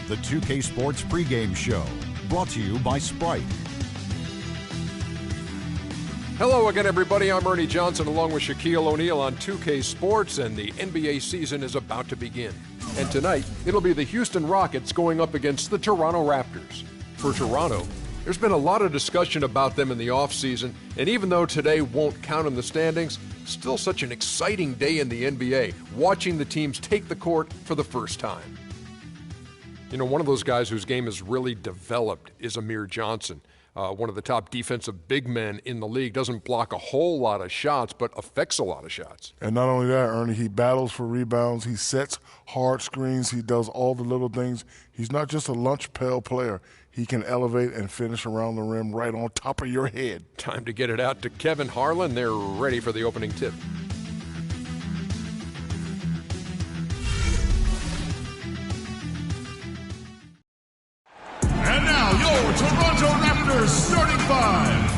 the 2K Sports pregame show, brought to you by Sprite. Hello again, everybody. I'm Ernie Johnson along with Shaquille O'Neal on 2K Sports, and the NBA season is about to begin. And tonight, it'll be the Houston Rockets going up against the Toronto Raptors. For Toronto, there's been a lot of discussion about them in the offseason, and even though today won't count in the standings, still such an exciting day in the NBA, watching the teams take the court for the first time. You know, one of those guys whose game has really developed is Amir Johnson. One of the top defensive big men in the league. Doesn't block a whole lot of shots, but affects a lot of shots. And not only that, Ernie, he battles for rebounds. He sets hard screens. He does all the little things. He's not just a lunch pail player. He can elevate and finish around the rim right on top of your head. Time to get it out to Kevin Harlan. They're ready for the opening tip. And now, your Toronto Raptors starting five.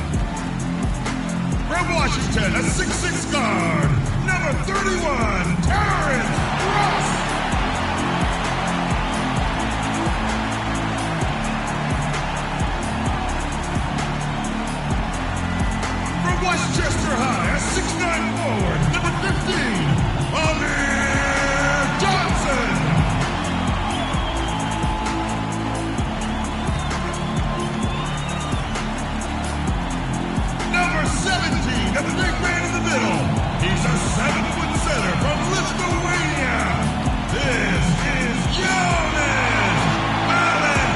From Washington, a 6'6" guard, number 31, Terrence Ross. From Westchester High, a 6'9" forward, number 15, Amir Johnson. Number 17, the big man in the middle. He's a 7-foot center from Lithuania. This is Jonas Valanciunas.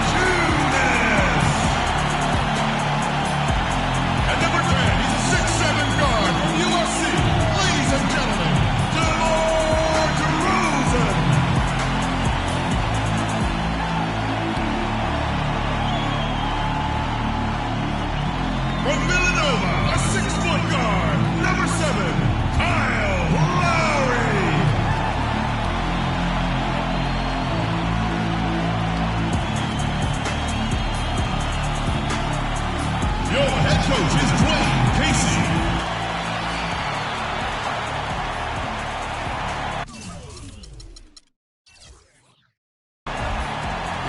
And number 10, he's a 6'7" guard from USC. Ladies and gentlemen, DeMar DeRozan. From Villanova, a 6-foot guard, number 7, Kyle Lowry. Your head coach is Dwayne Casey.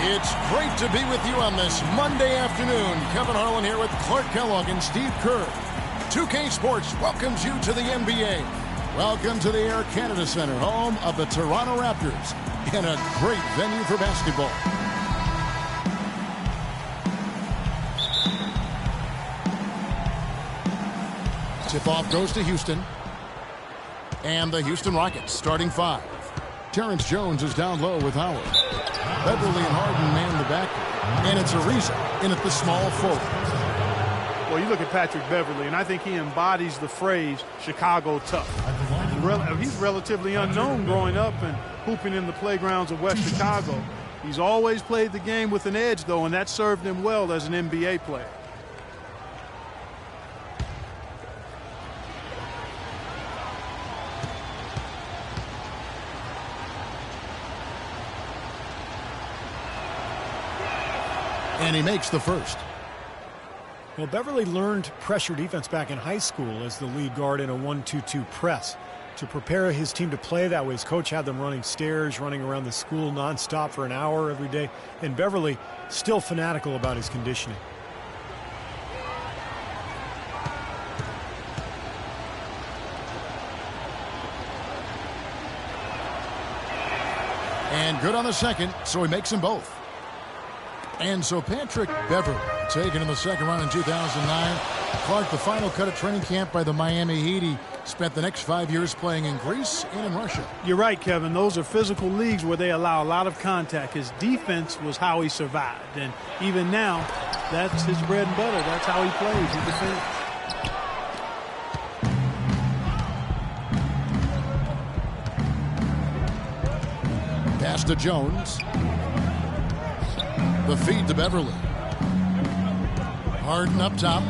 It's great to be with you on this Monday afternoon. Kevin Harlan here with Clark Kellogg and Steve Kerr. 2K Sports welcomes you to the NBA. Welcome to the Air Canada Centre, home of the Toronto Raptors, in a great venue for basketball. Tip-off goes to Houston. And the Houston Rockets starting five. Terrence Jones is down low with Howard. Beverly and Harden man the backcourt. And it's Ariza in at the small forward. Well, you look at Patrick Beverly, and I think he embodies the phrase Chicago tough. He's relatively unknown growing up and hooping in the playgrounds of West Chicago. He's always played the game with an edge, though, and that served him well as an NBA player. And he makes the first. Well, Beverly learned pressure defense back in high school as the lead guard in a 1-2-2 press. To prepare his team to play that way, his coach had them running stairs, running around the school nonstop for an hour every day. And Beverly still fanatical about his conditioning. And good on the second, so he makes them both. And so Patrick Beverly, taken in the second round in 2009. Clark, the final cut at training camp by the Miami Heat. He spent the next 5 years playing in Greece and in Russia. You're right, Kevin. Those are physical leagues where they allow a lot of contact. His defense was how he survived. And even now, that's his bread and butter. That's how he plays. He defends. Pass to Jones. The feed to Beverly. Harden up top.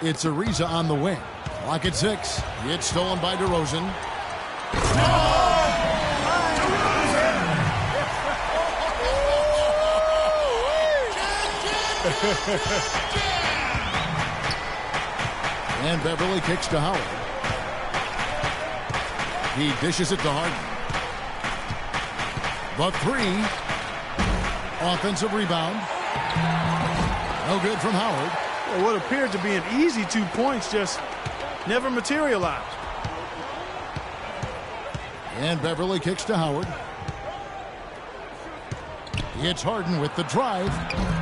It's Ariza on the wing. Clock at 6. It's stolen by DeRozan. And Beverly kicks to Howard. He dishes it to Harden. The three. Offensive rebound. No good from Howard. Well, what appeared to be an easy 2 points just never materialized. And Beverly kicks to Howard. It's Harden with the drive.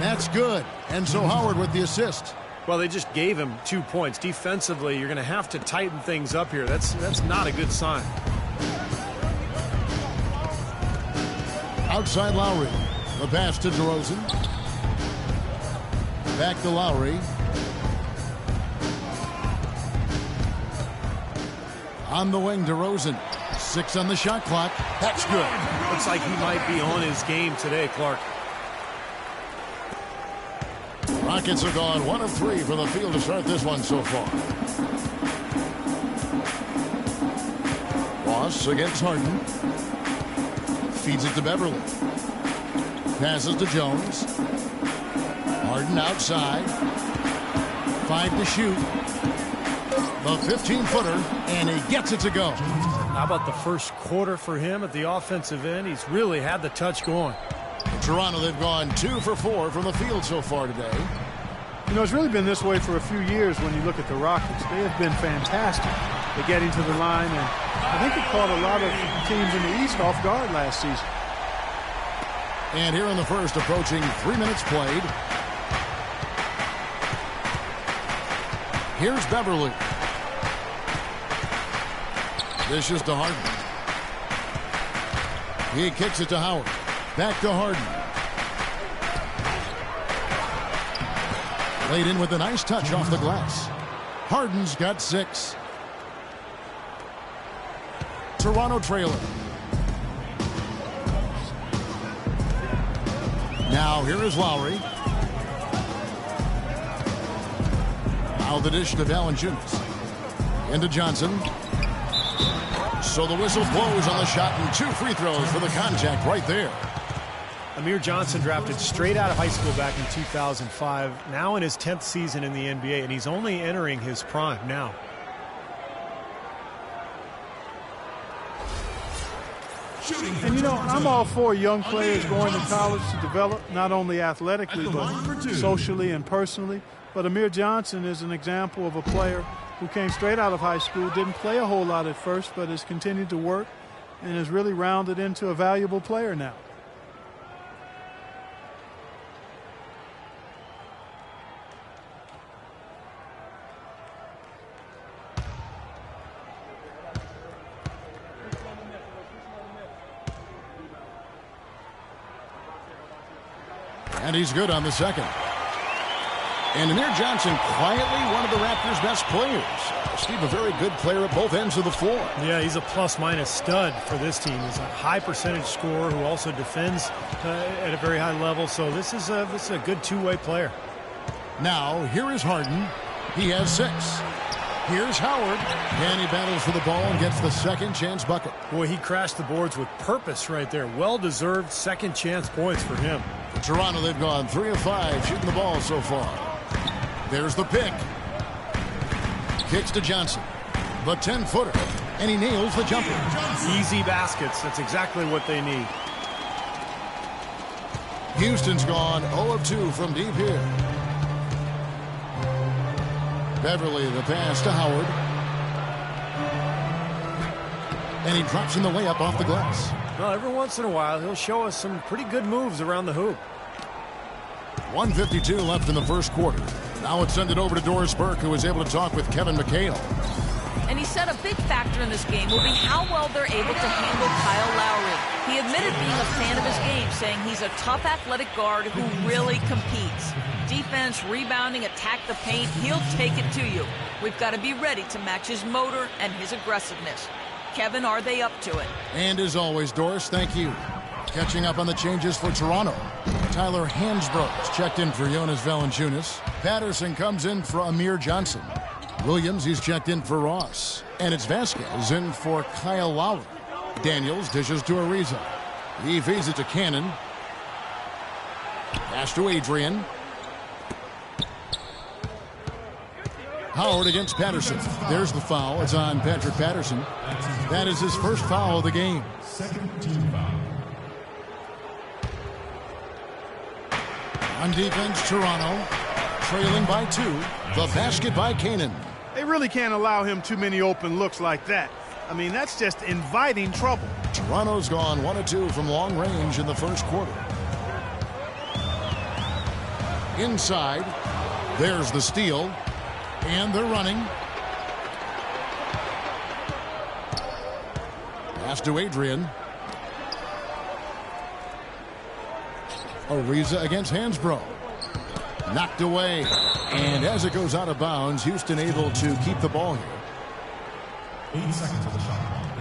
That's good. And so Howard with the assist. Well, they just gave him 2 points. Defensively, you're going to have to tighten things up here. That's not a good sign. Outside Lowry. The pass to DeRozan. Back to Lowry. On the wing, DeRozan. 6 on the shot clock. That's good. Looks like he might be on his game today, Clark. Rockets are gone 1 of 3 from the field to start this one so far. Ross against Harden. Feeds it to Beverly. Passes to Jones. Harden outside. 5 to shoot. The 15-footer, and he gets it to go. How about the first quarter for him at the offensive end? He's really had the touch going. In Toronto, they've gone 2 for 4 from the field so far today. You know, it's really been this way for a few years when you look at the Rockets. They have been fantastic at getting to the line, and I think it caught a lot of teams in the East off guard last season. And here in the first, approaching 3 minutes played. Here's Beverly. Dishes to Harden. He kicks it to Howard. Back to Harden. Laid in with a nice touch off the glass. Harden's got 6. Toronto trailer. Now here is Lowry. Now the dish to Valanciunas. Into Johnson. So the whistle blows on the shot and 2 free throws for the contact right there. Amir Johnson drafted straight out of high school back in 2005. Now in his 10th season in the NBA, and he's only entering his prime now. And, you know, I'm all for young players going to college to develop not only athletically but socially and personally. But Amir Johnson is an example of a player who came straight out of high school, didn't play a whole lot at first, but has continued to work and has really rounded into a valuable player now. And he's good on the second. And Amir Johnson, quietly one of the Raptors' best players. Steve, a very good player at both ends of the floor. Yeah, he's a plus-minus stud for this team. He's a high-percentage scorer who also defends at a very high level. So this is a good two-way player. Now, here is Harden. He has 6. Here's Howard. And he battles for the ball and gets the second chance bucket. Boy, he crashed the boards with purpose right there. Well-deserved second chance points for him. For Toronto, they've gone 3 of 5 shooting the ball so far. There's the pick. Kicks to Johnson. The 10-footer. And he nails the jumper. Easy baskets. That's exactly what they need. Houston's gone 0 of 2 from deep here. Beverly, the pass to Howard. And he drops in the layup off the glass. Well, every once in a while, he'll show us some pretty good moves around the hoop. 1:52 left in the first quarter. Now let's send it over to Doris Burke, who was able to talk with Kevin McHale. And he said a big factor in this game will be how well they're able to handle Kyle Lowry. He admitted being a fan of his game, saying he's a tough athletic guard who really competes. Defense, rebounding, attack the paint, he'll take it to you. We've got to be ready to match his motor and his aggressiveness. Kevin, are they up to it? And as always, Doris, thank you. Catching up on the changes for Toronto. Tyler Hansbrough checked in for Jonas Valanciunas. Patterson comes in for Amir Johnson. Williams, he's checked in for Ross. And it's Vasquez in for Kyle Lowry. Daniels dishes to Ariza. He feeds it to Cannon. Pass to Adrian. Howard against Patterson. There's the foul. It's on Patrick Patterson. That is his first foul of the game. Second team foul. On defense, Toronto trailing by 2. The basket by Kanan. They really can't allow him too many open looks like that. I mean, that's just inviting trouble. Toronto's gone 1 of 2 from long range in the first quarter. Inside, there's the steal, and they're running. Pass to Adrian. Ariza against Hansbrough. Knocked away. And as it goes out of bounds, Houston able to keep the ball here. 8 seconds of the shot clock.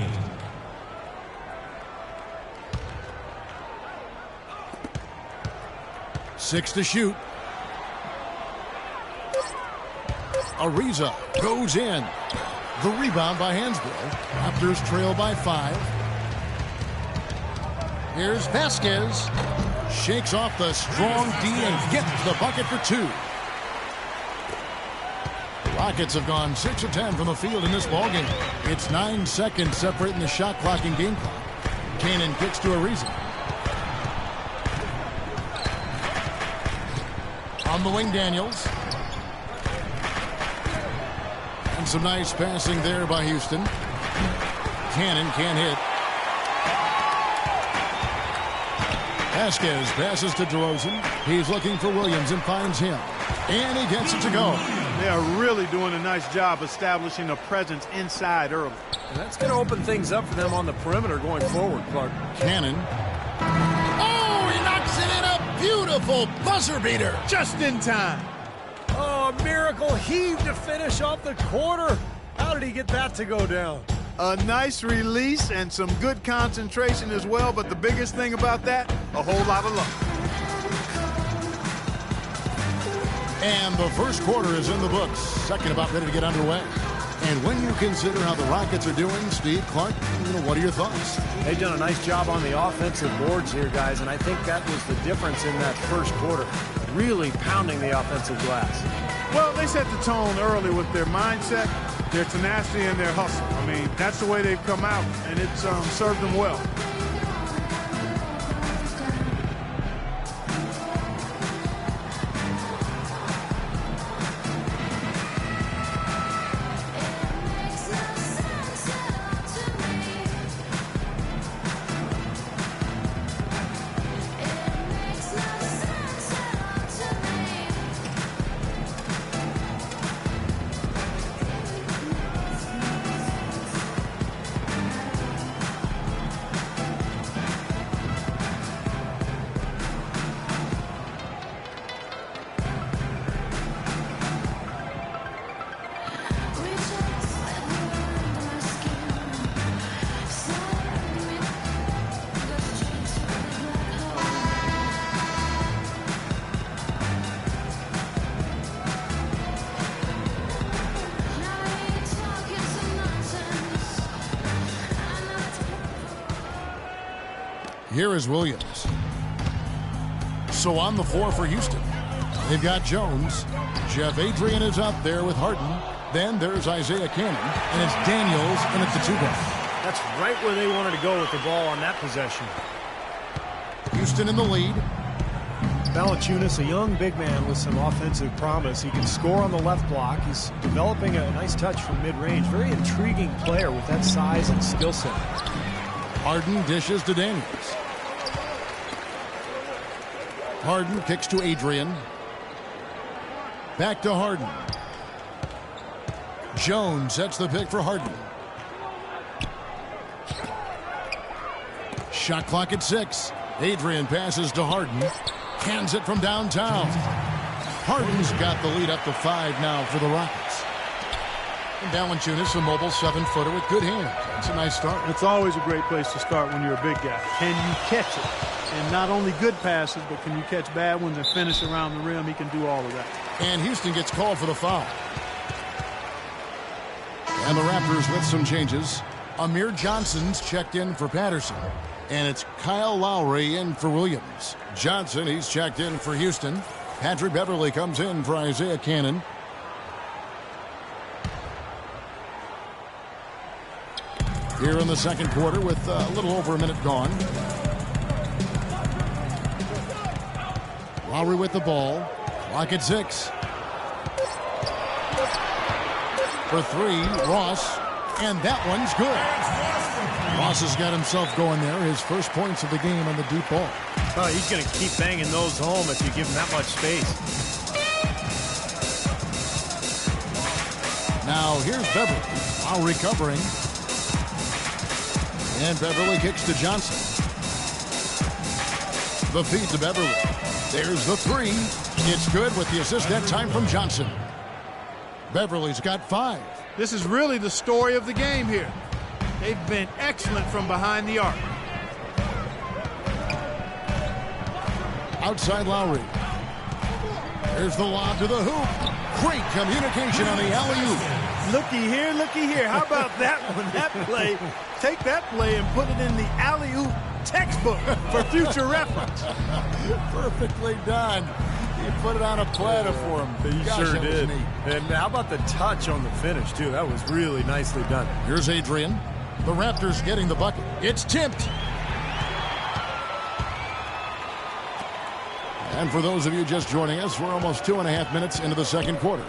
8. Six to shoot. Ariza goes in. The rebound by Hansbrough. Raptors trail by 5. Here's Vasquez. Shakes off the strong D and gets the bucket for 2. Rockets have gone 6 of 10 from the field in this ballgame. It's 9 seconds separating the shot clock and game clock. Kanan kicks to Ariza. On the wing, Daniels. And some nice passing there by Houston. Cannon can't hit. Vasquez passes to DeRozan. He's looking for Williams and finds him. And he gets it to go. They are really doing a nice job establishing a presence inside early. And that's going to open things up for them on the perimeter going forward, Clark. Cannon. Oh, he knocks it in, a beautiful buzzer beater. Just in time. Oh, a miracle heave to finish off the quarter. How did he get that to go down? A nice release and some good concentration as well, but the biggest thing about that, a whole lot of luck. And the first quarter is in the books. Second about ready to get underway. And when you consider how the Rockets are doing, Steve, Clark, what are your thoughts? They've done a nice job on the offensive boards here, guys, and I think that was the difference in that first quarter. Really pounding the offensive glass. Well, they set the tone early with their mindset, their tenacity, and their hustle. I mean, that's the way they've come out, and it's served them well. Here is Williams. So on the floor for Houston, they've got Jones. Jeff Adrian is up there with Harden. Then there's Isaiah Cannon, and it's Daniels, and it's the 2-guard. That's right where they wanted to go with the ball on that possession. Houston in the lead. Valanciunas, a young big man with some offensive promise. He can score on the left block. He's developing a nice touch from mid-range. Very intriguing player with that size and skill set. Harden dishes to Daniels. Harden kicks to Adrian. Back to Harden. Jones sets the pick for Harden. Shot clock at 6. Adrian passes to Harden. Hands it from downtown. Harden's got the lead up to 5 now for the Rockets. And Valanciunas, a mobile 7-footer with good hands. That's a nice start. It's always a great place to start when you're a big guy. Can you catch it? And not only good passes, but can you catch bad ones and finish around the rim? He can do all of that. And Houston gets called for the foul. And the Raptors with some changes. Amir Johnson's checked in for Patterson. And it's Kyle Lowry in for Williams. Johnson, he's checked in for Houston. Patrick Beverley comes in for Isaiah Cannon. Here in the second quarter with a little over a minute gone. Lowry with the ball. Clock at 6. For 3, Ross. And that one's good. Ross has got himself going there. His first points of the game on the deep ball. Oh, he's going to keep banging those home if you give him that much space. Now here's Beverly. Lowry covering. And Beverly kicks to Johnson. The feed to Beverly. There's the 3. It's good with the assist that time from Johnson. Beverly's got 5. This is really the story of the game here. They've been excellent from behind the arc. Outside Lowry. There's the lob to the hoop. Great communication on the alley-oop. Looky here. How about that one? That play. Take that play and put it in the alley-oop textbook for future reference. Perfectly done. He put it on a platter for him. He sure did. And how about the touch on the finish, too? That was really nicely done. Here's Adrian. The Raptors getting the bucket. It's tipped. And for those of you just joining us, we're almost 2.5 minutes into the second quarter.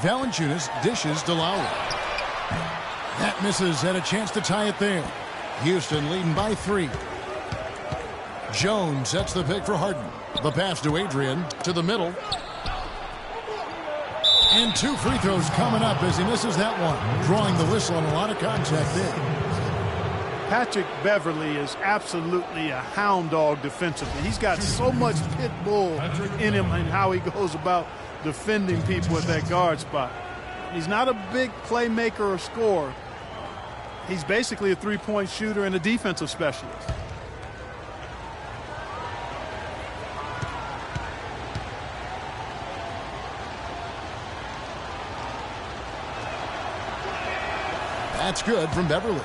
Valanciunas dishes to Lowry. That misses, had a chance to tie it there. Houston leading by 3. Jones sets the pick for Harden. The pass to Adrian to the middle. And 2 free throws coming up as he misses that one. Drawing the whistle on a lot of contact there. Patrick Beverly is absolutely a hound dog defensively. He's got so much pit bull in him and how he goes about defending people at that guard spot. He's not a big playmaker or scorer. He's basically a three-point shooter and a defensive specialist. That's good from Beverly.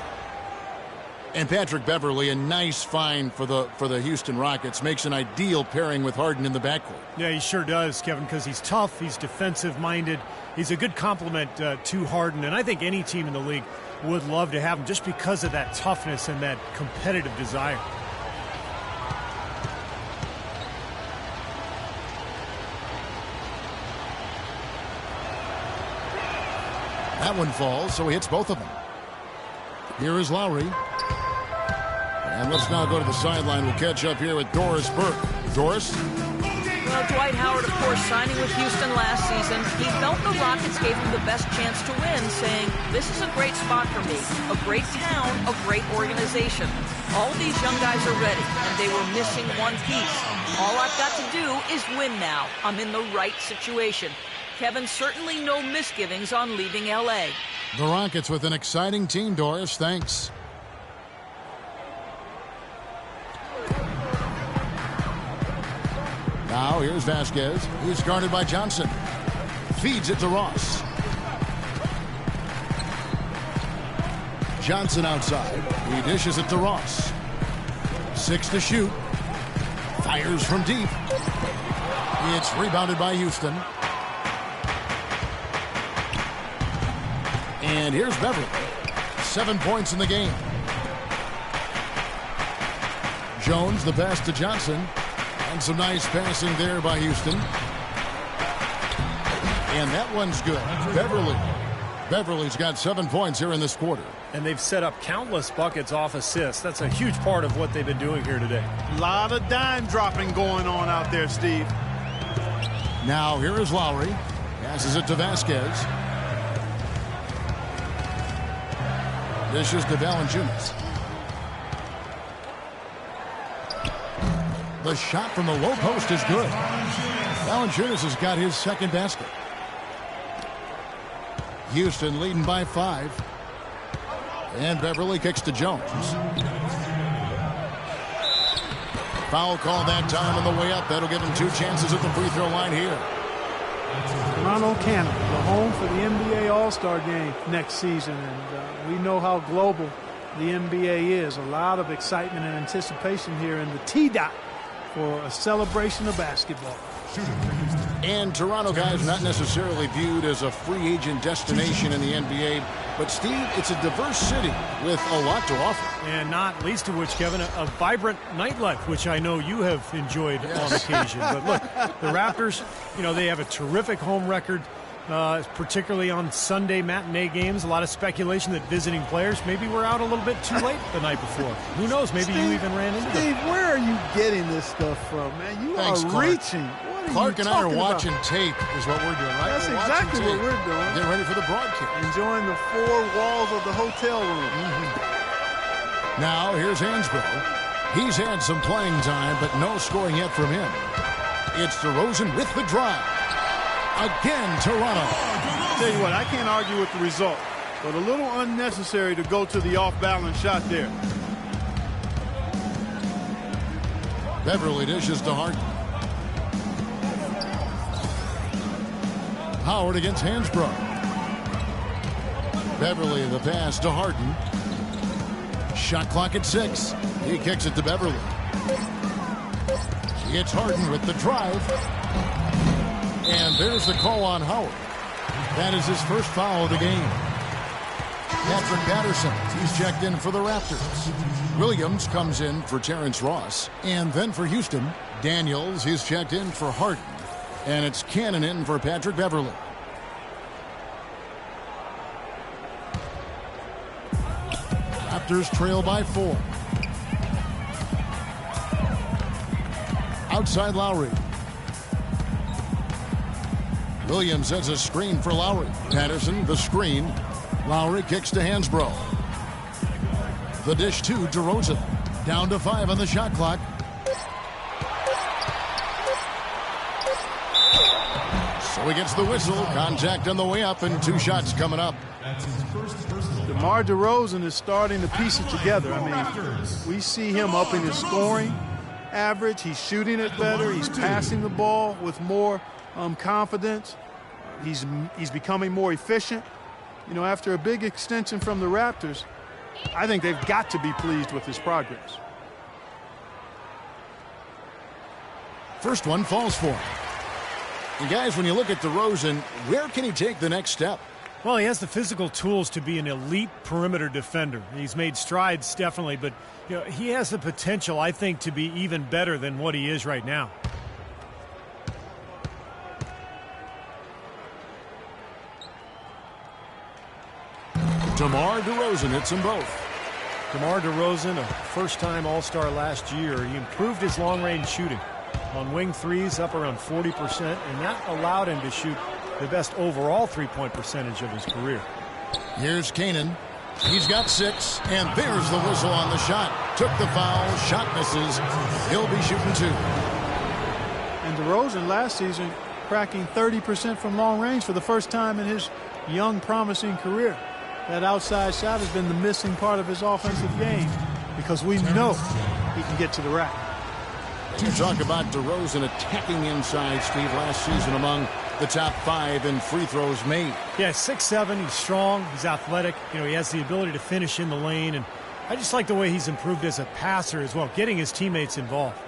And Patrick Beverly, a nice find for the Houston Rockets, makes an ideal pairing with Harden in the backcourt. Yeah, he sure does, Kevin, because he's tough, he's defensive-minded. He's a good complement to Harden, and I think any team in the league would love to have him just because of that toughness and that competitive desire. That one falls, so he hits both of them. Here is Lowry. And let's now go to the sideline. We'll catch up here with Doris Burke. Doris? Well, Dwight Howard, of course, signing with Houston last season, he felt the Rockets gave him the best chance to win, saying, this is a great spot for me, a great town, a great organization. All these young guys are ready, and they were missing one piece. All I've got to do is win now. I'm in the right situation. Kevin, certainly no misgivings on leaving L.A. The Rockets with an exciting team, Doris. Thanks. Now here's Vasquez. He's guarded by Johnson. Feeds it to Ross. Johnson outside. He dishes it to Ross. 6 to shoot. Fires from deep. It's rebounded by Houston. And here's Beverly. 7 points in the game. Jones, the pass to Johnson. And some nice passing there by Houston. And that one's good. Beverly's got 7 points here in this quarter. And they've set up countless buckets off assists. That's a huge part of what they've been doing here today. A lot of dime dropping going on out there, Steve. Now here is Lowry. Passes it to Vasquez. Dishes to Valanciunas. The shot from the low post is good. Valanciunas has got his second basket. Houston leading by 5. And Beverly kicks to Jones. Foul call that time on the way up. That'll give him 2 chances at the free throw line here. Toronto, Canada, the home for the NBA All-Star Game next season. And we know how global the NBA is. A lot of excitement and anticipation here in the T-Dot for a celebration of basketball. And Toronto, guys, not necessarily viewed as a free agent destination in the NBA. But, Steve, it's a diverse city with a lot to offer. And not least of which, Kevin, a vibrant nightlife, which I know you have enjoyed on occasion. But look, the Raptors, they have a terrific home record, particularly on Sunday matinee games. A lot of speculation that visiting players maybe were out a little bit too late the night before. Who knows? Maybe you even ran into them. Steve, where are you getting this stuff from, man? You Thanks, are Clark. Reaching. Clark and I are watching tape is what we're doing, right? That's exactly what we're doing. Getting ready for the broadcast. Enjoying the four walls of the hotel room. Now, here's Hansbrough. He's had some playing time, but no scoring yet from him. It's DeRozan with the drive. Again, Toronto. Tell you what, I can't argue with the result, but a little unnecessary to go to the off-balance shot there. Beverly dishes to Harden. Howard against Hansbrough. Beverly the pass to Harden. Shot clock at 6. He kicks it to Beverly. It's Harden with the drive. And there's the call on Howard. That is his first foul of the game. Patrick Patterson, he's checked in for the Raptors. Williams comes in for Terrence Ross. And then for Houston, Daniels, he's checked in for Harden. And it's Cannon in for Patrick Beverly. Raptors trail by 4. Outside Lowry. Williams sets a screen for Lowry. Patterson, the screen. Lowry kicks to Hansbrough. The dish to DeRozan. Down to 5 on the shot clock. So he gets the whistle. Contact on the way up and 2 shots coming up. DeMar DeRozan is starting to piece it together. I mean, we see him upping his scoring average. He's shooting it better. He's passing the ball with more confidence. He's becoming more efficient. After a big extension from the Raptors, I think they've got to be pleased with his progress. First one falls for him. And guys, when you look at DeRozan, where can he take the next step? Well, he has the physical tools to be an elite perimeter defender. He's made strides, definitely, but he has the potential, I think, to be even better than what he is right now. DeMar DeRozan hits them both. DeMar DeRozan, a first-time All-Star last year. He improved his long-range shooting. On wing threes, up around 40%, and that allowed him to shoot the best overall three-point percentage of his career. Here's Canaan. He's got 6, and there's the whistle on the shot. Took the foul, shot misses. He'll be shooting 2. And DeRozan last season cracking 30% from long range for the first time in his young, promising career. That outside shot has been the missing part of his offensive game because we know he can get to the rack. You talk about DeRozan attacking inside, Steve, last season among the top 5 in free throws made. Yeah, 6'7", he's strong, he's athletic. He has the ability to finish in the lane, and I just like the way he's improved as a passer as well, getting his teammates involved.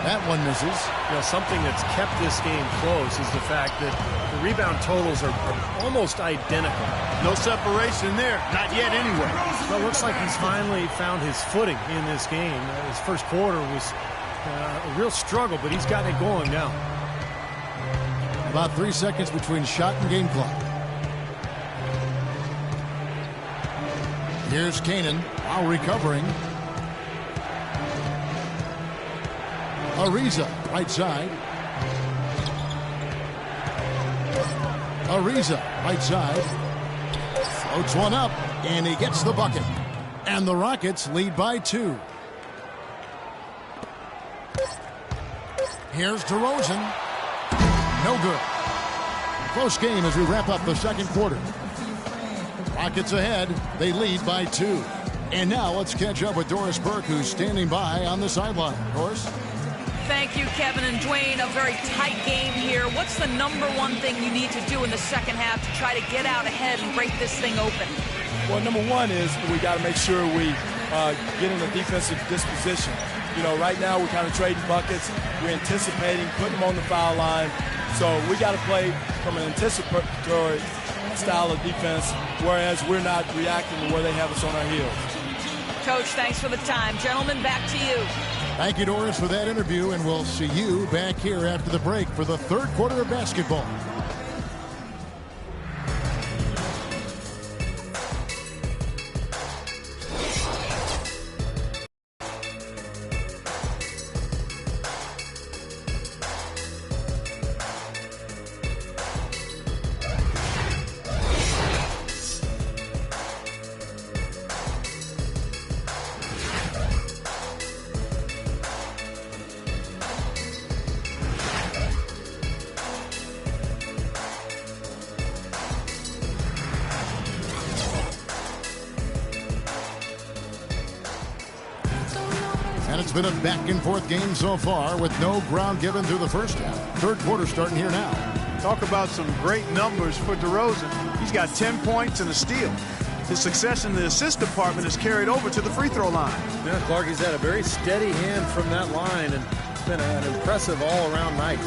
That one misses. Something that's kept this game close is the fact that the rebound totals are almost identical. No separation there. Not yet anyway. Well, it looks like he's finally found his footing in this game. His first quarter was a real struggle, but he's gotten it going now. About 3 seconds between shot and game clock. Here's Canaan, now recovering. Ariza, right side. Ariza, right side. Floats one up, and he gets the bucket. And the Rockets lead by 2. Here's DeRozan. No good. Close game as we wrap up the second quarter. Rockets ahead. They lead by 2. And now let's catch up with Doris Burke, who's standing by on the sideline. Doris? Thank you, Kevin and Dwayne. A very tight game here. What's the number one thing you need to do in the second half to try to get out ahead and break this thing open? Well, number one is we got to make sure we get in a defensive disposition. You know, right now we're kind of trading buckets. We're anticipating, putting them on the foul line. So we got to play from an anticipatory style of defense, whereas we're not reacting to where they have us on our heels. Coach, thanks for the time. Gentlemen, back to you. Thank you, Doris, for that interview, and we'll see you back here after the break for the third quarter of basketball. And it's been a back-and-forth game so far with no ground given through the first half. Third quarter starting here now. Talk about some great numbers for DeRozan. He's got 10 points and a steal. His success in the assist department is carried over to the free throw line. Yeah, Clark, he's had a very steady hand from that line, and it's been an impressive all-around night.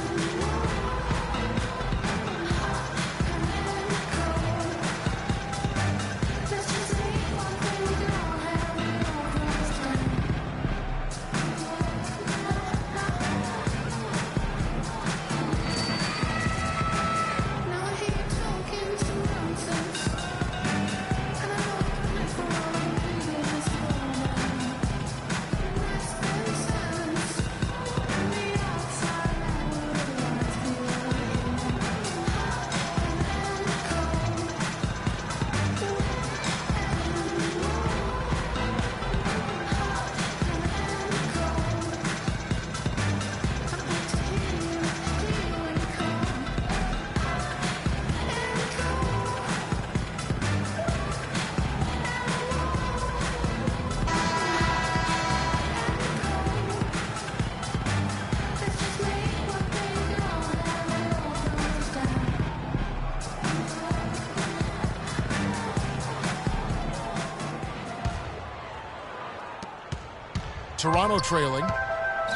Toronto trailing.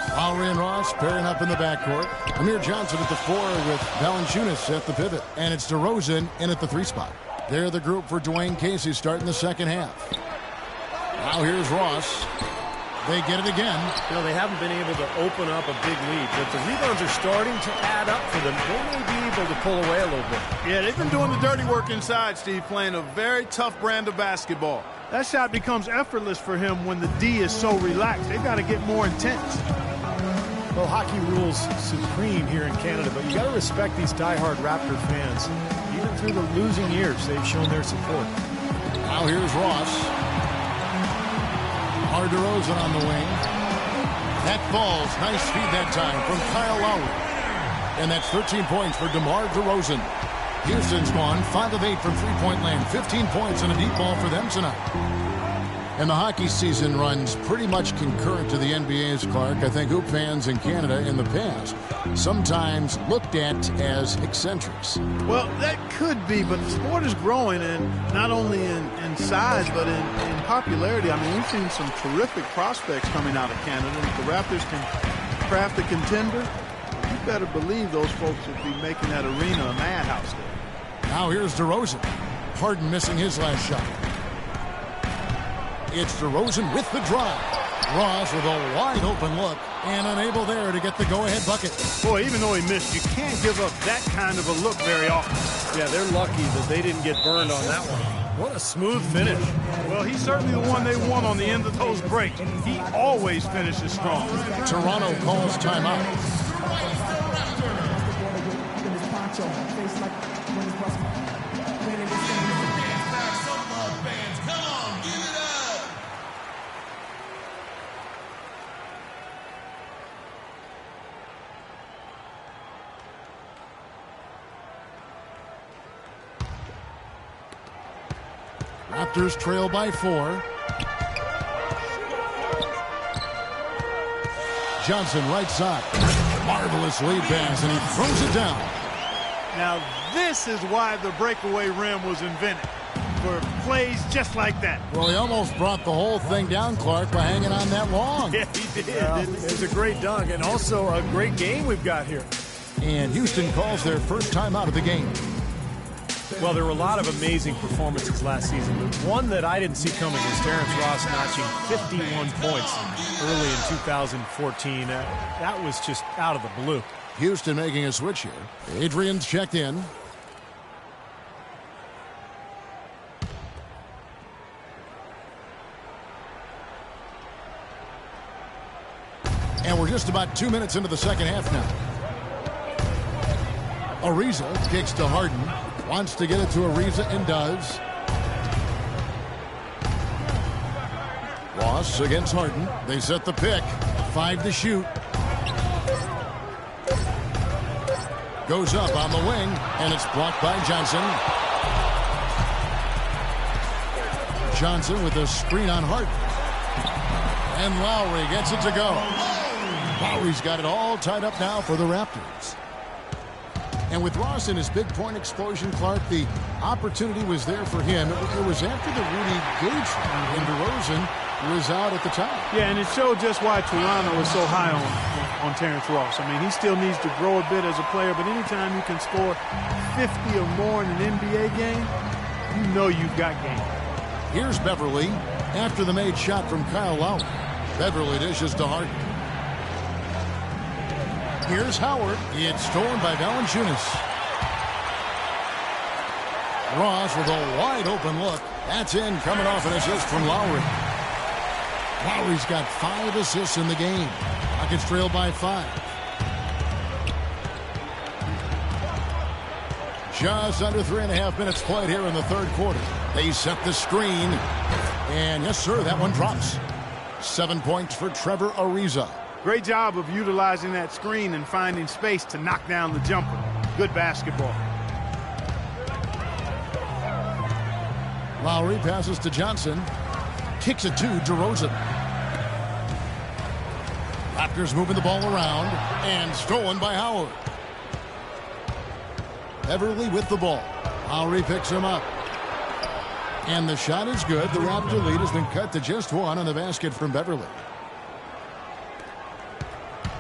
Lowry and Ross pairing up in the backcourt. Amir Johnson at the 4 with Valanciunas at the pivot. And it's DeRozan in at the 3 spot. They're the group for Dwayne Casey starting the second half. Now here's Ross. They get it again. You know, they haven't been able to open up a big lead, but the rebounds are starting to add up for them. They may be able to pull away a little bit. Yeah, they've been doing the dirty work inside, Steve, playing a very tough brand of basketball. That shot becomes effortless for him when the D is so relaxed. They've got to get more intense. Well, hockey rules supreme here in Canada, but you got to respect these diehard Raptor fans. Even through the losing years, they've shown their support. Now here's Ross. DeRozan on the wing. That falls. Nice feed that time from Kyle Lowry. And that's 13 points for DeMar DeRozan. Houston's gone 5 of 8 from three-point land. 15 points and a deep ball for them tonight. And the hockey season runs pretty much concurrent to the NBA's, Clark. I think hoop fans in Canada in the past sometimes looked at as eccentrics. Well, that could be, but the sport is growing, and not only in size, but in popularity. I mean, we've seen some terrific prospects coming out of Canada. If the Raptors can craft a contender, you better believe those folks would be making that arena a madhouse there. Now here's DeRozan. Harden missing his last shot. It's DeRozan with the drive. Ross with a wide open look and unable there to get the go-ahead bucket. Boy, even though he missed, you can't give up that kind of a look very often. Yeah, they're lucky that they didn't get burned on that one. What a smooth finish. Well, he's certainly the one they want on the end of those breaks. He always finishes strong. Toronto calls timeout. Raptors trail by 4. Johnson right side. Marvelous lead pass, and he throws it down. Now, this is why the breakaway rim was invented, for plays just like that. Well, he almost brought the whole thing down, Clark, by hanging on that long. Yeah, he did. Well, it was a great dunk and also a great game we've got here. And Houston calls their first time out of the game. Well, there were a lot of amazing performances last season, but one that I didn't see coming was Terrence Ross notching 51 points early in 2014. That was just out of the blue. Houston making a switch here. Adrian's checked in. And we're just about 2 minutes into the second half now. Ariza kicks to Harden. Wants to get it to Ariza and does. Ross against Harden. They set the pick. 5 to shoot. Goes up on the wing, and it's blocked by Johnson. Johnson with a screen on Harden. And Lowry gets it to go. Lowry's got it all tied up now for the Raptors. And with Ross in his big point explosion, Clark, the opportunity was there for him. It was after the Rudy Gage run, and DeRozan was out at the time. Yeah, and it showed just why Toronto was so high on Terrence Ross. I mean, he still needs to grow a bit as a player, but anytime you can score 50 or more in an NBA game, you know you've got game. Here's Beverly after the made shot from Kyle Lowry. Beverly dishes to Harden. Here's Howard. It's stolen by Valanciunas. Ross with a wide open look. That's in, coming off an assist from Lowry. Lowry's got 5 assists in the game. Rockets trail by 5. Just under 3.5 minutes played here in the third quarter. They set the screen. And yes, sir, that one drops. 7 points for Trevor Ariza. Great job of utilizing that screen and finding space to knock down the jumper. Good basketball. Lowry passes to Johnson. Kicks it to DeRozan. Raptors moving the ball around. And stolen by Howard. Beverly with the ball. Lowry picks him up. And the shot is good. The Raptor lead has been cut to just 1 on the basket from Beverly.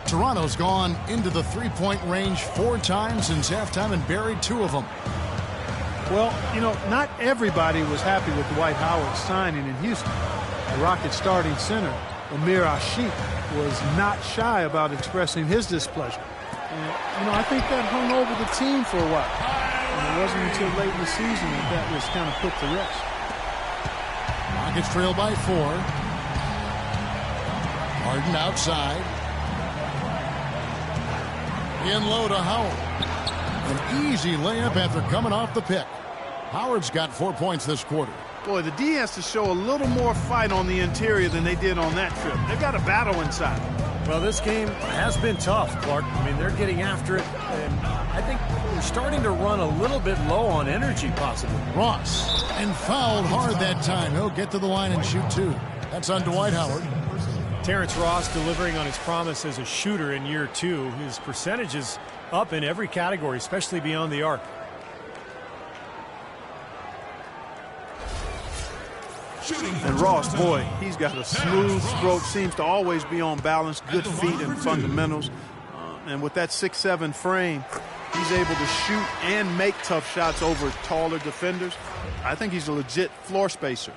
Toronto's gone into the three-point range 4 times since halftime and buried 2 of them. Well, you know, not everybody was happy with Dwight Howard's signing in Houston. The Rockets starting center, Amir Ashiq, was not shy about expressing his displeasure. And, you know, I think that hung over the team for a while. And it wasn't until late in the season that was kind of put to rest. Rockets trail by 4. Harden outside. In low to Howard. An easy layup after coming off the pick. Howard's got 4 points this quarter. Boy, the D has to show a little more fight on the interior than they did on that trip. They've got a battle inside. Well, this game has been tough, Clark. I mean, they're getting after it, and I think they're starting to run a little bit low on energy, possibly. Ross, and fouled hard that time. He'll get to the line and shoot 2. That's on Dwight Howard. Terrence Ross delivering on his promise as a shooter in year 2. His percentage is up in every category, especially beyond the arc. And Ross, boy, he's got a smooth stroke, seems to always be on balance, good feet and fundamentals. And with that 6'7" frame, he's able to shoot and make tough shots over taller defenders. I think he's a legit floor spacer.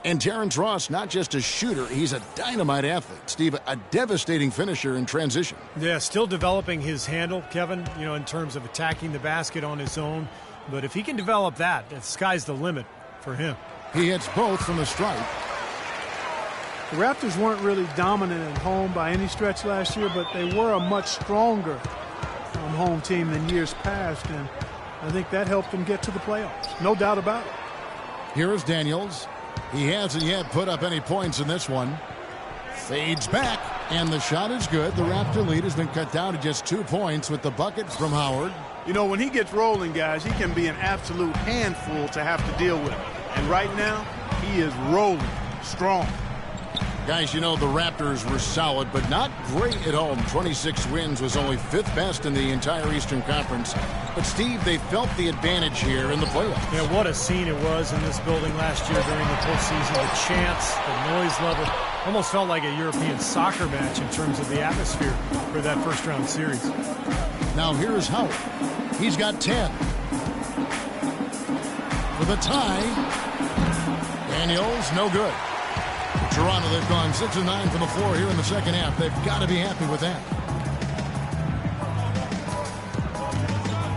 And Terrence Ross, not just a shooter, he's a dynamite athlete. Steve, a devastating finisher in transition. Yeah, still developing his handle, Kevin, you know, in terms of attacking the basket on his own. But if he can develop that, the sky's the limit for him. He hits both from the stripe. The Raptors weren't really dominant at home by any stretch last year, but they were a much stronger home team than years past, and I think that helped them get to the playoffs. No doubt about it. Here is Daniels. He hasn't yet put up any points in this one. Fades back, and the shot is good. The Raptor lead has been cut down to just 2 points with the bucket from Howard. You know, when he gets rolling, guys, he can be an absolute handful to have to deal with. And right now, he is rolling strong. Guys, you know the Raptors were solid, but not great at home. 26 wins was only 5th best in the entire Eastern Conference. But, Steve, they felt the advantage here in the playoffs. Yeah, what a scene it was in this building last year during the postseason. The chants, the noise level, almost felt like a European soccer match in terms of the atmosphere for that first-round series. Now here's Howard. He's got 10. For the tie, Daniels, no good. Toronto, they've gone 6 of 9 from the floor here in the second half. They've got to be happy with that.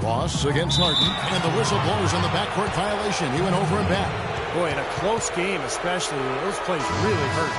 Ross against Harden, and the whistle blows on the backcourt violation. He went over and back. Boy, in a close game especially, those plays really hurt.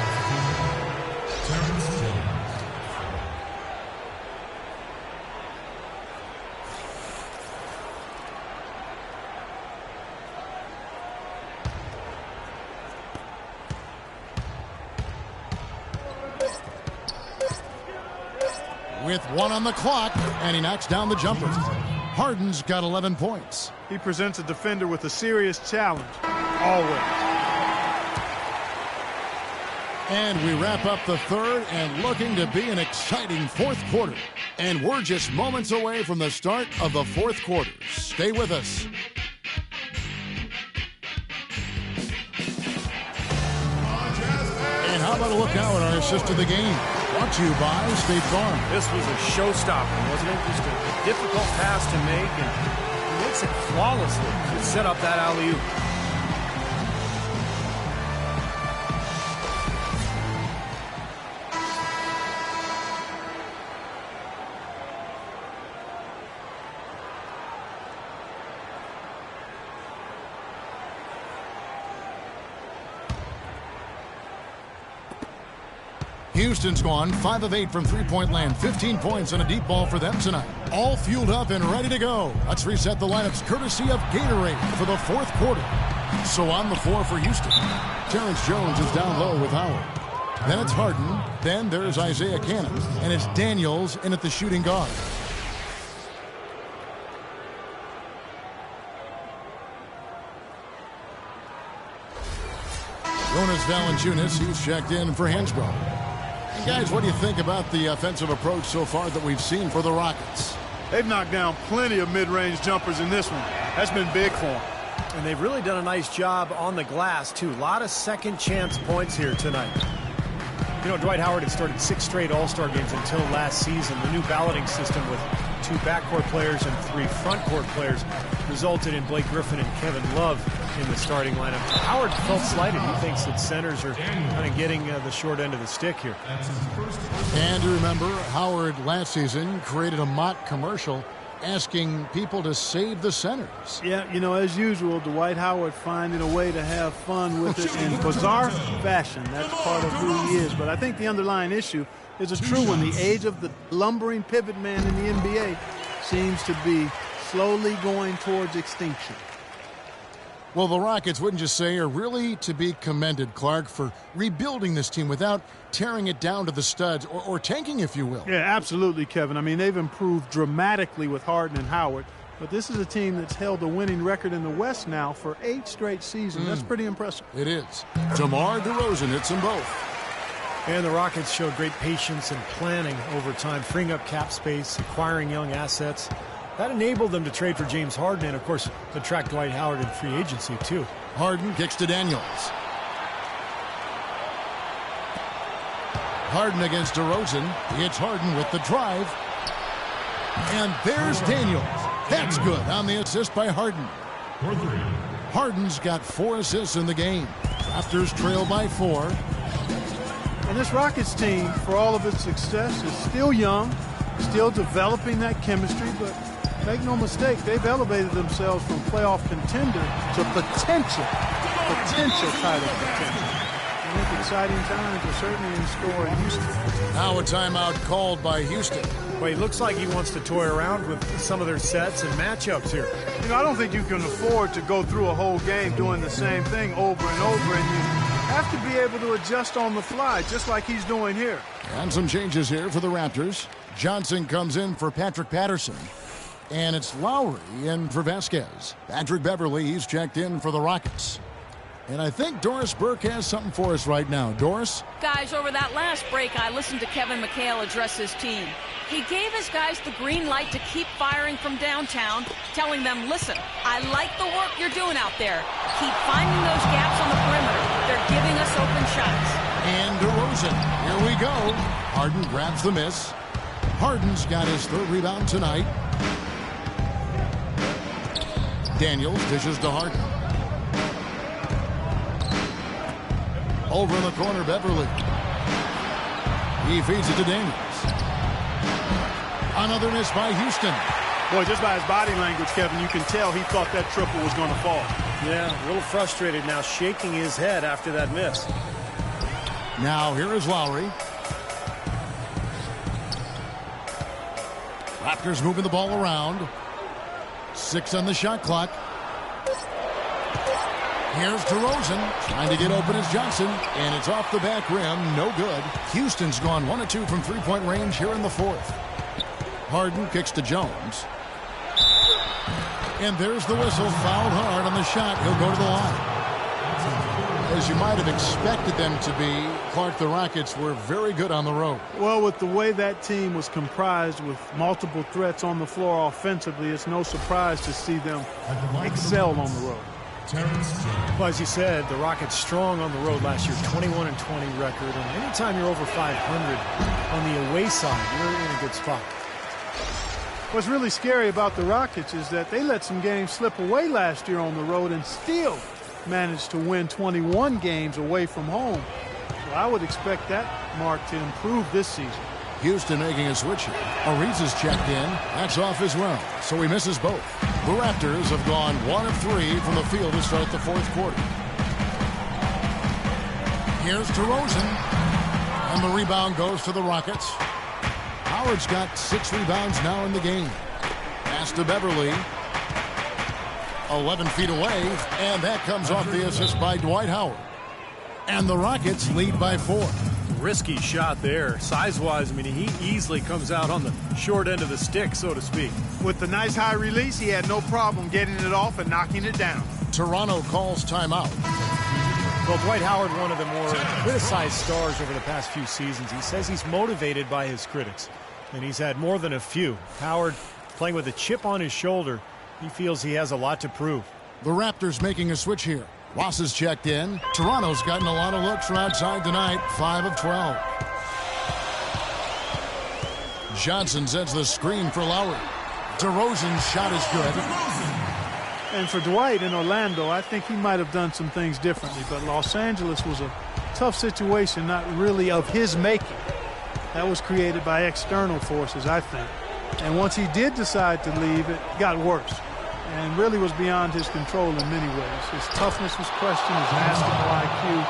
With 1 on the clock, and he knocks down the jumper. Harden's got 11 points. He presents a defender with a serious challenge, always. And we wrap up the third, and looking to be an exciting fourth quarter. And we're just moments away from the start of the fourth quarter. Stay with us. And how about a look now at our assist of the game? Brought to you by State Farm. This was a showstopper, wasn't it? Just a difficult pass to make, and he makes it flawlessly to set up that alley-oop. Houston's gone 5 of 8 from three-point land. 15 points on a deep ball for them tonight. All fueled up and ready to go. Let's reset the lineups courtesy of Gatorade for the fourth quarter. So on the floor for Houston, Terrence Jones is down low with Howard. Then it's Harden. Then there's Isaiah Cannon. And it's Daniels in at the shooting guard. Jonas Valanciunas, he's checked in for Hansbrough. And guys, what do you think about the offensive approach so far that we've seen for the Rockets? They've knocked down plenty of mid-range jumpers in this one. That's been big for them. And they've really done a nice job on the glass, too. A lot of second chance points here tonight. You know, Dwight Howard had started 6 straight All-Star games until last season. The new balloting system with 2 backcourt players and 3 frontcourt players resulted in Blake Griffin and Kevin Love in the starting lineup. Howard felt slighted. He thinks that centers are kind of getting the short end of the stick here. And remember, Howard last season created a mock commercial asking people to save the centers. Yeah, you know, as usual, Dwight Howard finding a way to have fun with it in bizarre fashion. That's part of who he is. But I think the underlying issue is a true one. The age of the lumbering pivot man in the NBA seems to be slowly going towards extinction. Well, the Rockets, wouldn't you say, are really to be commended, Clark, for rebuilding this team without tearing it down to the studs or tanking, if you will. Yeah, absolutely, Kevin. I mean, they've improved dramatically with Harden and Howard, but this is a team that's held a winning record in the West now for 8 straight seasons. That's pretty impressive. It is. DeMar DeRozan hits them both. And the Rockets showed great patience and planning over time, freeing up cap space, acquiring young assets. That enabled them to trade for James Harden and, of course, attract Dwight Howard in free agency, too. Harden kicks to Daniels. Harden against DeRozan. It's Harden with the drive. And there's Daniels. That's good on the assist by Harden. Harden's got 4 assists in the game. Raptors trail by 4. And this Rockets team, for all of its success, is still young, still developing that chemistry, but make no mistake, they've elevated themselves from playoff contender to potential title contender. I think exciting times are certainly in store in Houston. Now a timeout called by Houston. Well, he looks like he wants to toy around with some of their sets and matchups here. You know, I don't think you can afford to go through a whole game doing the same thing over and over, and you have to be able to adjust on the fly, just like he's doing here. And some changes here for the Raptors. Johnson comes in for Patrick Patterson. And it's Lowry in for Vasquez. Patrick Beverly, he's checked in for the Rockets. And I think Doris Burke has something for us right now. Doris? Guys, over that last break, I listened to Kevin McHale address his team. He gave his guys the green light to keep firing from downtown, telling them, listen, I like the work you're doing out there. Keep finding those gaps on the perimeter. They're giving us open shots. And DeRozan. Here we go. Harden grabs the miss. Harden's got his third rebound tonight. Daniels dishes to Harden. Over in the corner, Beverly. He feeds it to Daniels. Another miss by Houston. Boy, just by his body language, Kevin, you can tell he thought that triple was going to fall. Yeah, a little frustrated now, shaking his head after that miss. Now here is Lowry. Raptors moving the ball around. 6 on the shot clock. Here's DeRozan trying to get open as Johnson, and it's off the back rim. No good. Houston's gone 1 of 2 from three-point range here in the fourth. Harden kicks to Jones. And there's the whistle. Fouled hard on the shot. He'll go to the line. As you might have expected them to be, Clark, the Rockets were very good on the road. Well, with the way that team was comprised with multiple threats on the floor offensively, it's no surprise to see them excel on the road. Well, as you said, the Rockets strong on the road last year, 21-20 record. And anytime you're over 500 on the away side, you're in a good spot. What's really scary about the Rockets is that they let some games slip away last year on the road and still managed to win 21 games away from home. So I would expect that mark to improve this season. Houston making a switch here. Ariza's checked in. That's off as well. So he misses both. The Raptors have gone 1 of 3 from the field to start the fourth quarter. Here's DeRozan. And the rebound goes to the Rockets. Howard's got 6 rebounds now in the game. Pass to Beverly. 11 feet away. And that comes off the assist by Dwight Howard. And the Rockets lead by 4. Risky shot there. Size-wise, I mean, he easily comes out on the short end of the stick, so to speak. With the nice high release, he had no problem getting it off and knocking it down. Toronto calls timeout. Well, Dwight Howard, one of the more criticized stars over the past few seasons. He says he's motivated by his critics, and he's had more than a few. Howard playing with a chip on his shoulder. He feels he has a lot to prove. The Raptors making a switch here. Ross has checked in. Toronto's gotten a lot of looks from outside tonight. 5 of 12. Johnson sends the screen for Lowry. DeRozan's shot is good. And for Dwight in Orlando, I think he might have done some things differently. But Los Angeles was a tough situation, not really of his making. That was created by external forces, I think. And once he did decide to leave, it got worse. And really was beyond his control in many ways. His toughness was questioned, his basketball IQ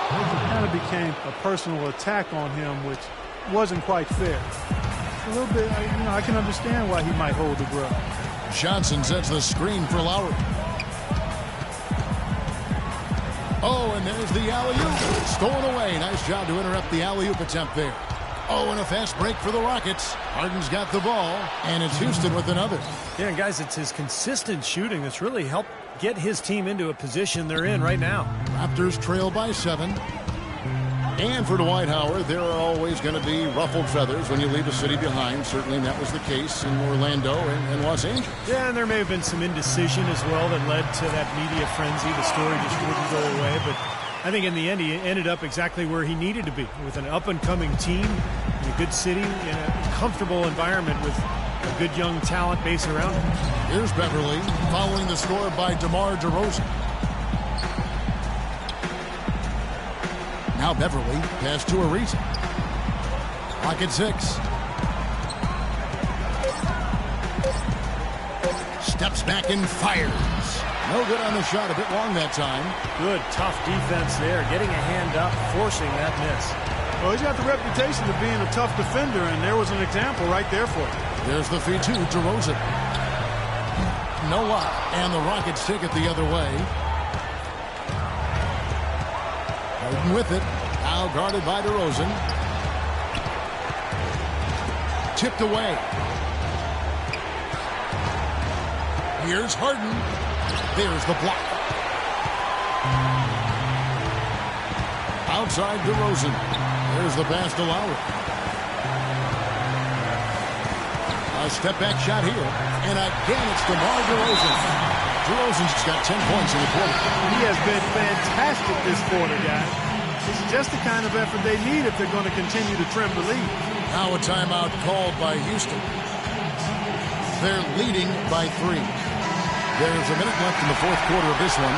kind of became a personal attack on him, which wasn't quite fair. A little bit, I can understand why he might hold the grudge. Johnson sets the screen for Lowry. Oh, and there's the alley-oop. Stolen away. Nice job to interrupt the alley-oop attempt there. Oh, and a fast break for the Rockets. Harden's got the ball, and it's Houston with another. Yeah, and guys, it's his consistent shooting that's really helped get his team into a position they're in right now. Raptors trail by 7. And for Dwight Howard, there are always going to be ruffled feathers when you leave a city behind. Certainly that was the case in Orlando and Los Angeles. Yeah, and there may have been some indecision as well that led to that media frenzy. The story just wouldn't go away, but I think in the end he ended up exactly where he needed to be, with an up-and-coming team in a good city, in a comfortable environment with a good young talent base around him. Here's Beverly following the score by DeMar DeRozan. Now Beverly pass to Ariza. Clock at 6. Steps back and fires. No good on the shot. A bit long that time. Good, tough defense there. Getting a hand up, forcing that miss. Well, he's got the reputation of being a tough defender, and there was an example right there for him. There's the feed to DeRozan. No luck, and the Rockets take it the other way. Harden with it. Now guarded by DeRozan. Tipped away. Here's Harden. There's the block. Outside DeRozan. There's the pass to Lowry. A step-back shot here. And again, it's DeMar DeRozan. DeRozan's got 10 points in the quarter. He has been fantastic this quarter, guys. It's just the kind of effort they need if they're going to continue to trim the lead. Now a timeout called by Houston. They're leading by 3. There's a minute left in the fourth quarter of this one.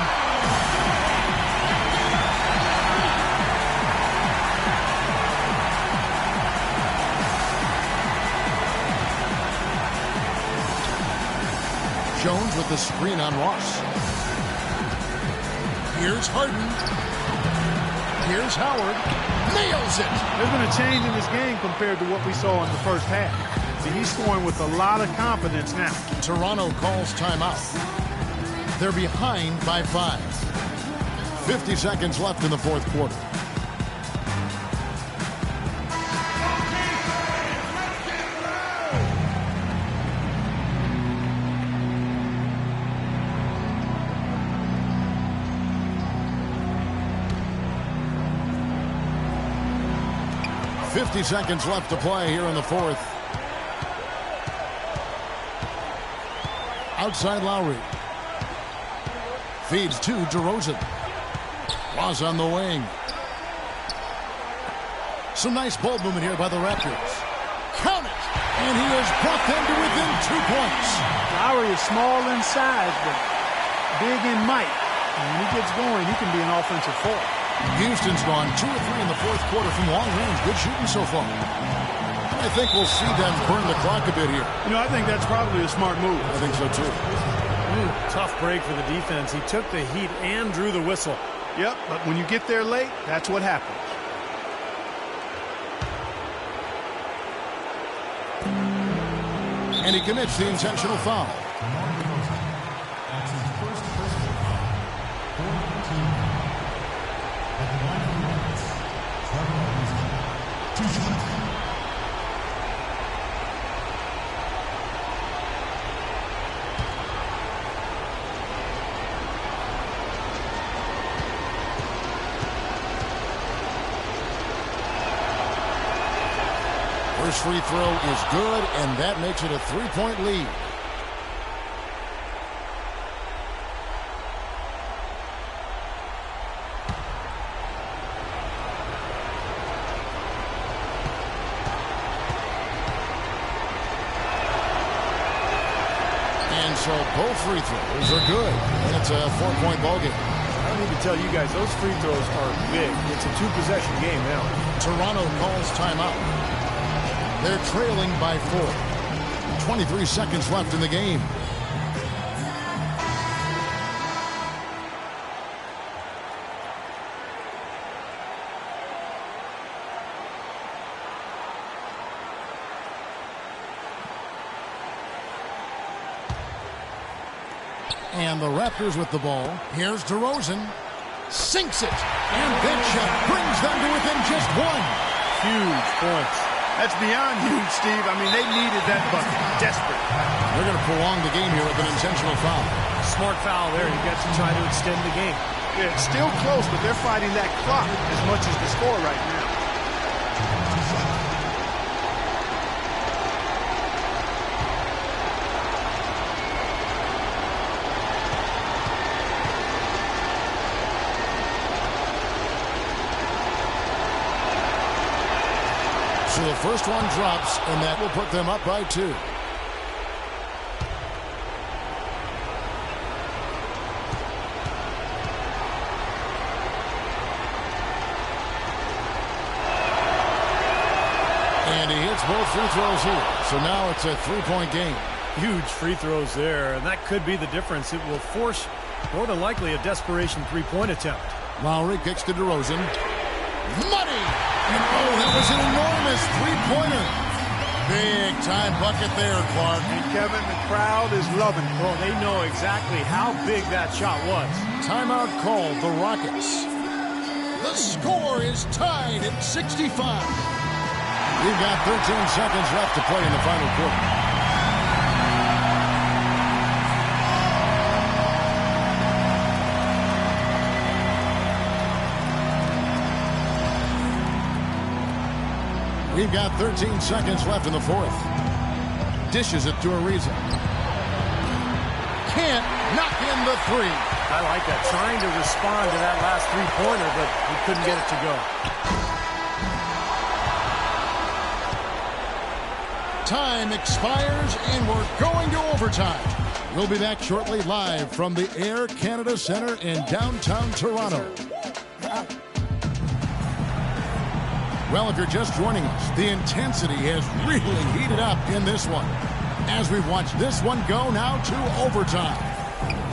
Jones with the screen on Ross. Here's Harden. Here's Howard. Nails it. There's been a change in this game compared to what we saw in the first half. See, he's scoring with a lot of confidence now. Toronto calls timeout. They're behind by 5. 50 seconds left in the fourth quarter. Seconds left to play here in the fourth. Outside Lowry. Feeds to DeRozan. Ross on the wing. Some nice ball movement here by the Raptors. Count it! And he has brought them to within 2 points. Lowry is small in size, but big in might. And when he gets going, he can be an offensive force. Houston's gone 2 or 3 in the fourth quarter from long range. Good shooting so far. I think we'll see them burn the clock a bit here. You know, I think that's probably a smart move. I think so, too. Tough break for the defense. He took the heat and drew the whistle. Yep, but when you get there late, that's what happens. And he commits the intentional foul. First free throw is good, and that makes it a 3-point lead. And so both free throws are good, and it's a 4-point ball game. I don't need to tell you guys, those free throws are big. It's a 2-possession game now. Toronto calls timeout. They're trailing by 4. 23 seconds left in the game. And the Raptors with the ball. Here's DeRozan. Sinks it. And that shot brings them to within just 1. Huge points. That's beyond huge, Steve. I mean, they needed that bucket. Desperate. They're going to prolong the game here with an intentional foul. Smart foul there. You got to try to extend the game. Yeah, it's still close, but they're fighting that clock as much as the score right now. So the first one drops, and that will put them up by 2. And he hits both free throws here. So now it's a 3-point game. Huge free throws there, and that could be the difference. It will force, more than likely, a desperation 3-point attempt. Lowry kicks to DeRozan. Money! And oh, that was an enormous 3-pointer. Big time bucket there, Clark. And Kevin, the crowd is loving it. Well, they know exactly how big that shot was. Timeout called the Rockets. The score is tied at 65. We've got 13 seconds left to play in the final quarter. We've got 13 seconds left in the fourth. Dishes it to Ariza. Can't knock in the three. I like that. Trying to respond to that last three-pointer, but he couldn't get it to go. Time expires, and we're going to overtime. We'll be back shortly live from the Air Canada Centre in downtown Toronto. Well, if you're just joining us, the intensity has really heated up in this one. As we watch this one go now to overtime.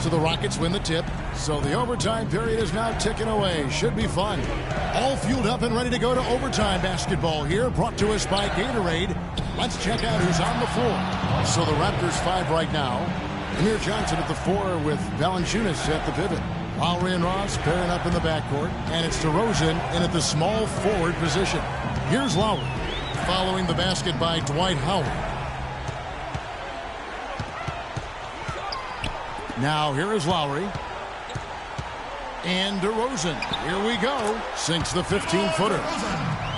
So the Rockets win the tip. So the overtime period is now ticking away. Should be fun. All fueled up and ready to go to overtime basketball here. Brought to us by Gatorade. Let's check out who's on the floor. So the Raptors 5 right now. Amir Johnson at the 4 with Valanciunas at the pivot. Lowry and Ross pairing up in the backcourt. And it's DeRozan in at the small forward position. Here's Lowry. Following the basket by Dwight Howard. Now here is Lowry. And DeRozan. Here we go. Sinks the 15-footer.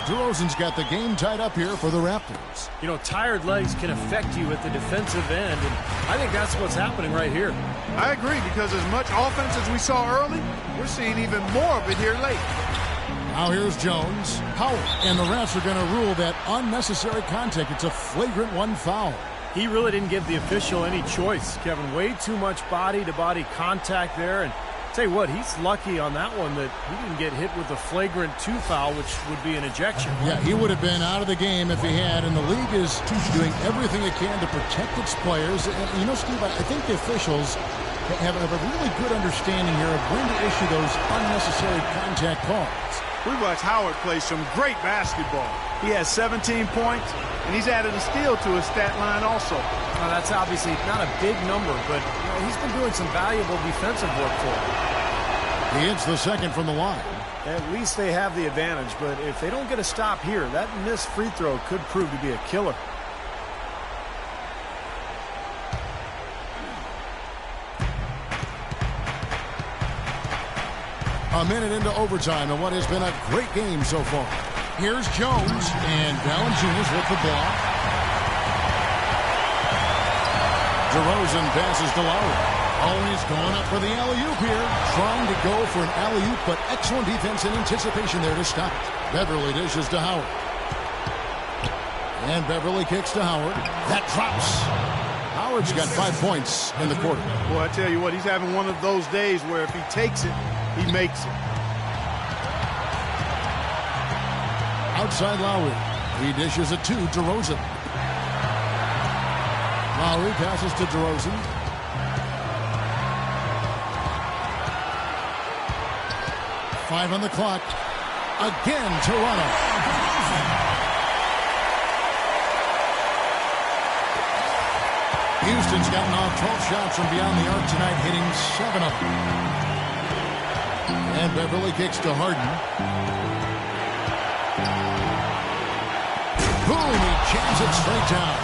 DeRozan's got the game tied up here for the Raptors. You know, tired legs can affect you at the defensive end, and I think that's what's happening right here. I agree, because as much offense as we saw early, we're seeing even more of it here late. Now here's Jones. Howard. And the refs are going to rule that unnecessary contact. It's a flagrant one foul. He really didn't give the official any choice, Kevin. Way too much body-to-body contact there, and tell you what, he's lucky on that one that he didn't get hit with a flagrant 2 foul, which would be an ejection. Yeah, he would have been out of the game if he had, and the league is doing everything it can to protect its players. And, you know, Steve, I think the officials have a really good understanding here of when to issue those unnecessary contact calls. We watched Howard play some great basketball. He has 17 points, and he's added a steal to his stat line also. Well, that's obviously not a big number, but you know, he's been doing some valuable defensive work for him. He hits the second from the line. At least they have the advantage, but if they don't get a stop here, that missed free throw could prove to be a killer. A minute into overtime and what has been a great game so far. Here's Jones and Valanciunas with the block. DeRozan passes to Lowry. Oh, and he's going up for the alley-oop here. Trying to go for an alley-oop, but excellent defense and anticipation there to stop it. Beverly dishes to Howard. And Beverly kicks to Howard. That drops. Howard's got 5 points in the quarter. Boy, I tell you what, he's having one of those days where if he takes it, he makes it. Outside Lowry. He dishes it to DeRozan. Lowry passes to DeRozan. Five on the clock. Again, Toronto. Houston's gotten off 12 shots from beyond the arc tonight, hitting 7 of them. And Beverly kicks to Harden. Boom, he jams it straight down.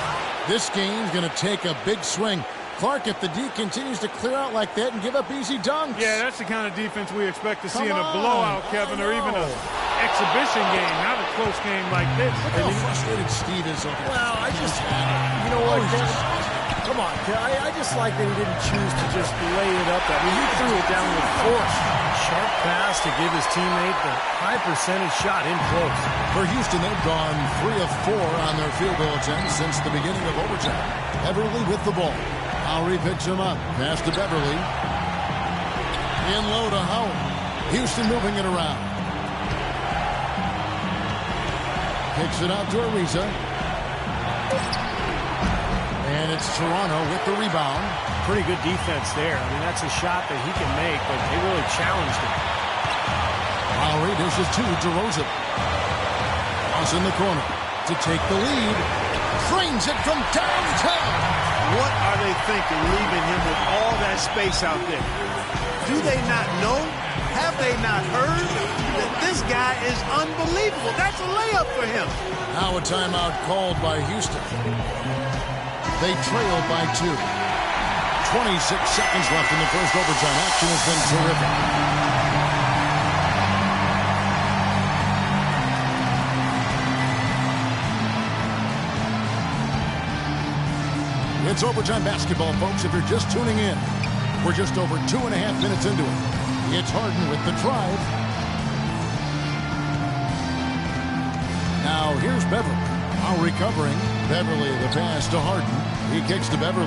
This game's going to take a big swing. Clark, if the D continues to clear out like that and give up easy dunks. Yeah, that's the kind of defense we expect to see in a blowout, Kevin, or even an exhibition game, not a close game like this. Look how frustrated Steve is. Well, you know what, come on, I just like that he didn't choose to just lay it up. I mean, he threw it down with force. Sharp pass to give his teammate the high percentage shot in close. For Houston, they've gone 3 of 4 on their field goal attempts since the beginning of overtime. Beverly with the ball. Lowry picks him up. Pass to Beverly. In low to Howard. Houston moving it around. Kicks it out to Ariza. And it's Toronto with the rebound. Pretty good defense there. I mean, that's a shot that he can make, but they really challenged him. Lowry dishes to DeRozan. Cross in the corner to take the lead. Drains it from downtown. What are they thinking, leaving him with all that space out there? Do they not know? Have they not heard that this guy is unbelievable? That's a layup for him. Now a timeout called by Houston. They trail by 2. 26 seconds left in the first overtime. Action has been terrific. It's overtime basketball, folks, if you're just tuning in. We're just over 2.5 minutes into it. It's Harden with the drive. Now here's Beverly. While recovering, Beverly the pass to Harden. He kicks to Beverly.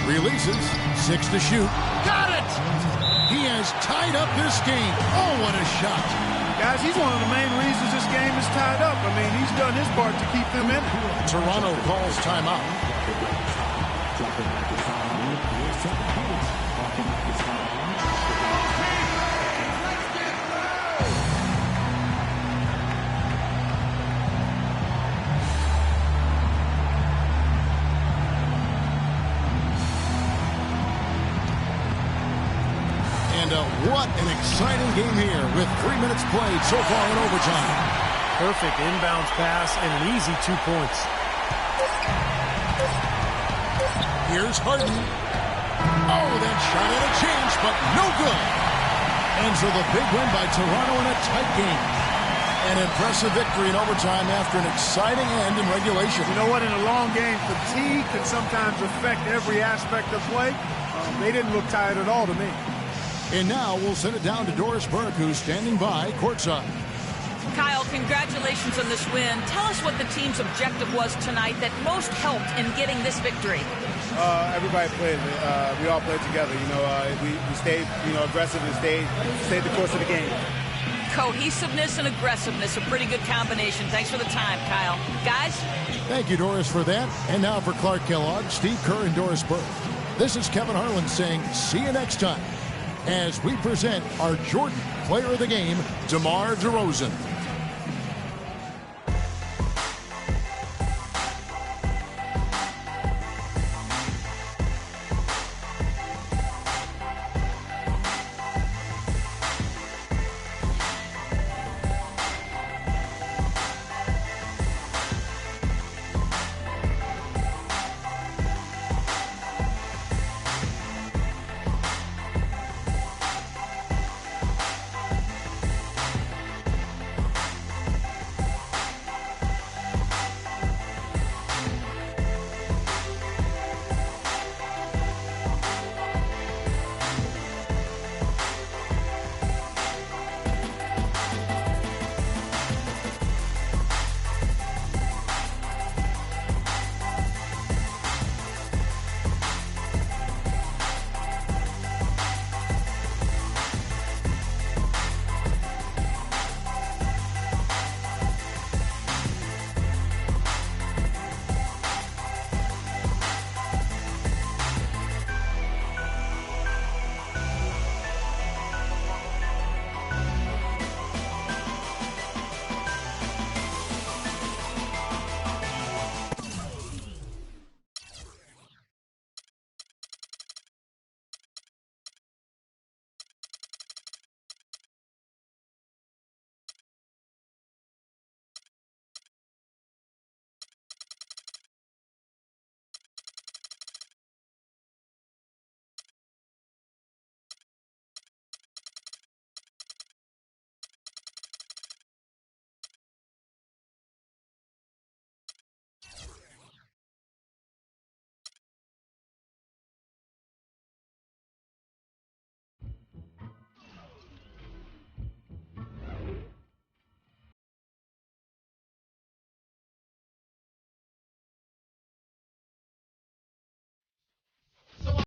Releases. 6 to shoot. Got it! He has tied up this game. Oh, what a shot. Guys, he's one of the main reasons this game is tied up. I mean, he's done his part to keep them in it. Toronto calls timeout. What an exciting game here with 3 minutes played so far in overtime. Perfect inbounds pass and an easy 2 points. Here's Harden. Oh, that shot had a chance, but no good. And so the big win by Toronto in a tight game. An impressive victory in overtime after an exciting end in regulation. You know what? In a long game, fatigue can sometimes affect every aspect of play. They didn't look tired at all to me. And now we'll send it down to Doris Burke, who's standing by courtside. Kyle, congratulations on this win. Tell us what the team's objective was tonight that most helped in getting this victory. Everybody played. We all played together. We stayed, aggressive and stayed the course of the game. Cohesiveness and aggressiveness, a pretty good combination. Thanks for the time, Kyle. Guys? Thank you, Doris, for that. And now for Clark Kellogg, Steve Kerr, and Doris Burke. This is Kevin Harlan saying, see you next time, as we present our Jordan Player of the Game, DeMar DeRozan.